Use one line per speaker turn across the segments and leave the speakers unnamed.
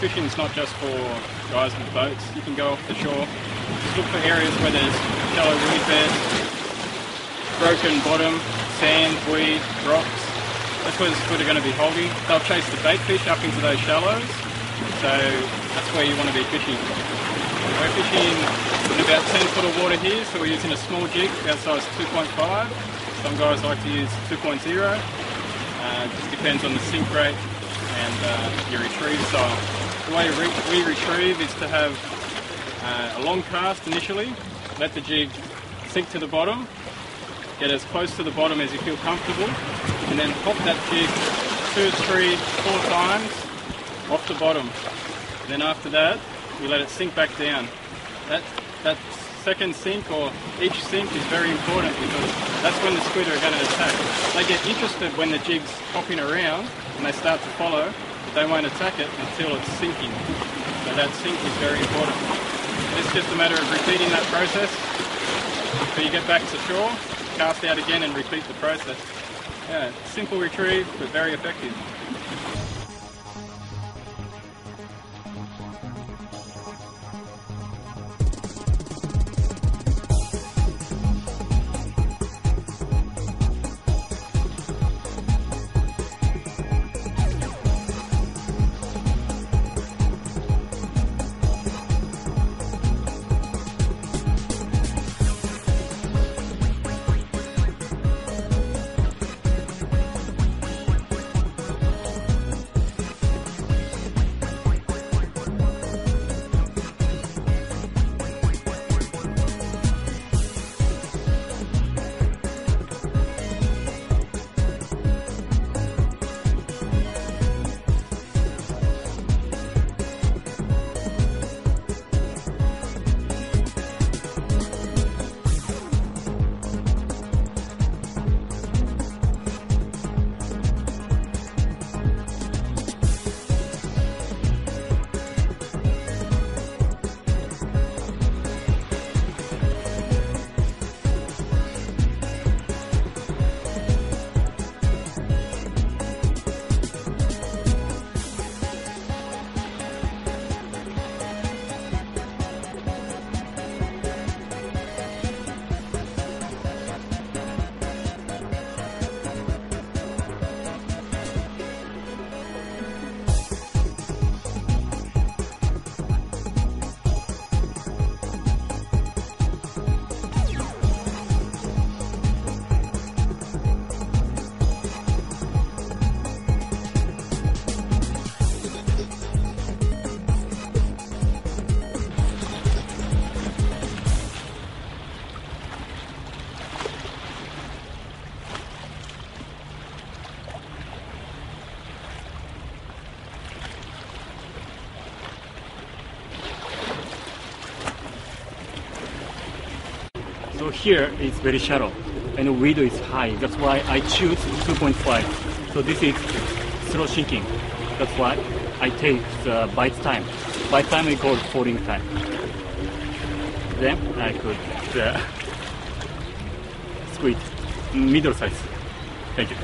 fishing is not just for guys with boats. You can go off the shore, just look for areas where there's shallow reed beds, broken bottom, sand, weed, rocks. That's where the squid are going to be holding. They'll chase the bait fish up into those shallows, so that's where you want to be fishing. We're fishing in about 10 foot of water here, so we're using a small jig, about size 2.5. Some guys like to use 2.0. Just depends on the sink rate and your retrieve style. The way we retrieve is to have a long cast initially, let the jig sink to the bottom, get as close to the bottom as you feel comfortable, and then pop that jig 2, 3, 4 times off the bottom. And then after that, you let it sink back down. That second sink, or each sink, is very important because that's when the squid are going to attack. They get interested when the jig's hopping around and they start to follow, but they won't attack it until it's sinking. So that sink is very important. It's just a matter of repeating that process. So you get back to shore, cast out again and repeat the process. Yeah, simple retrieve, but very effective.
So here it's very shallow and the width is high. That's why I choose 2.5. So this is slow sinking. That's why I take the bite time. Bite time we call falling time. Then I could squid middle size. Thank you.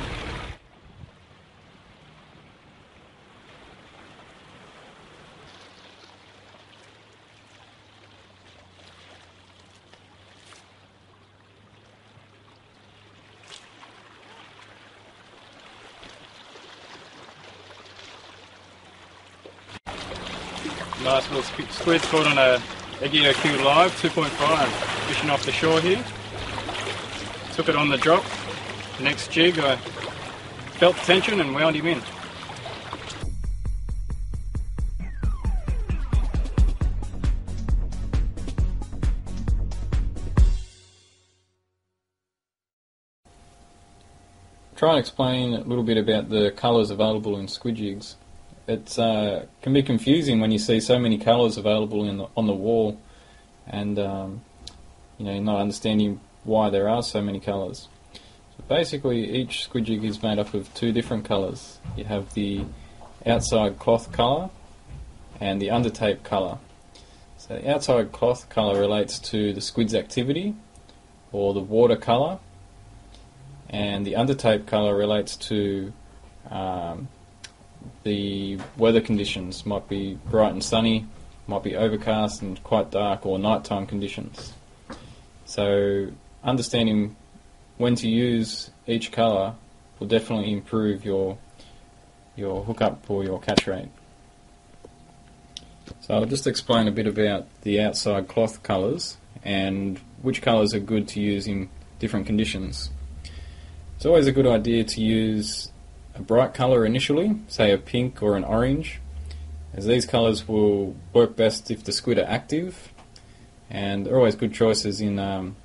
Nice little squid caught on a EGOQ Live 2.5, fishing off the shore here. Took it on the drop. Next jig, I felt the tension and wound him in. Try and explain a little bit about the colours available in squid jigs. It can be confusing when you see so many colours available on the wall, and you're not understanding why there are so many colours. So basically, each squid jig is made up of 2 different colours. You have the outside cloth colour and the undertape colour. So the outside cloth colour relates to the squid's activity or the water colour, and the undertape colour relates to the weather conditions. Might be bright and sunny, might be overcast and quite dark, or nighttime conditions. So understanding when to use each colour will definitely improve your hookup or your catch rate. So I'll just explain a bit about the outside cloth colours and which colours are good to use in different conditions. It's always a good idea to use a bright colour initially, say a pink or an orange, as these colours will work best if the squid are active, and they're always good choices in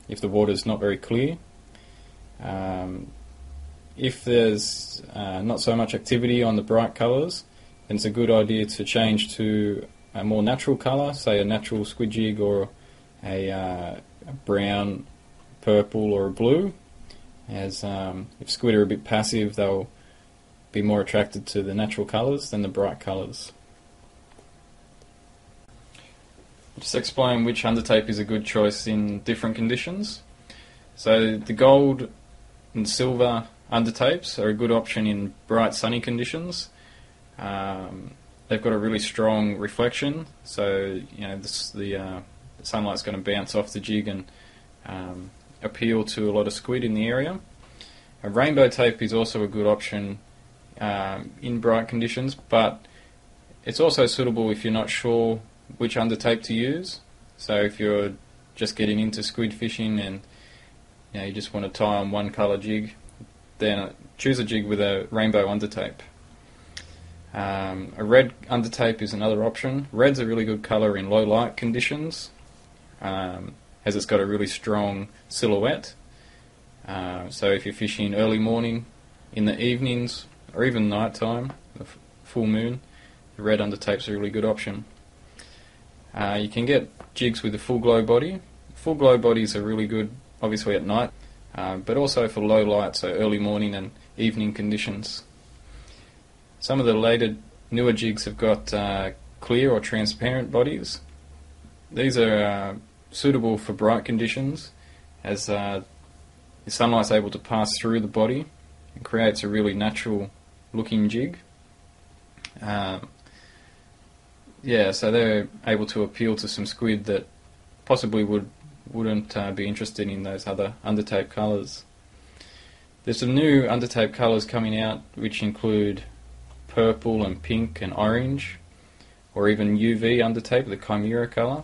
if the water is not very clear. If there's not so much activity on the bright colours, then it's a good idea to change to a more natural colour, say a natural squid jig or a brown, purple or a blue, as if squid are a bit passive, they'll be more attracted to the natural colours than the bright colours. Just explain which undertape is a good choice in different conditions. So the gold and silver undertapes are a good option in bright sunny conditions. They've got a really strong reflection, so the sunlight's going to bounce off the jig and appeal to a lot of squid in the area. A rainbow tape is also a good option in bright conditions, but it's also suitable if you're not sure which undertape to use. So if you're just getting into squid fishing and you just want to tie on one colour jig, then choose a jig with a rainbow undertape. A red undertape is another option. Red's a really good colour in low light conditions, as it's got a really strong silhouette. So if you're fishing early morning, in the evenings, or even night time, the full moon, the red undertape's a really good option. You can get jigs with a full glow body. Full glow bodies are really good, obviously at night, but also for low light, so early morning and evening conditions. Some of the later, newer jigs have got clear or transparent bodies. These are suitable for bright conditions, as the sunlight's able to pass through the body and creates a really natural looking jig. So they're able to appeal to some squid that possibly wouldn't be interested in those other undertape colours. There's some new undertape colours coming out which include purple and pink and orange, or even UV undertape, the chimera colour.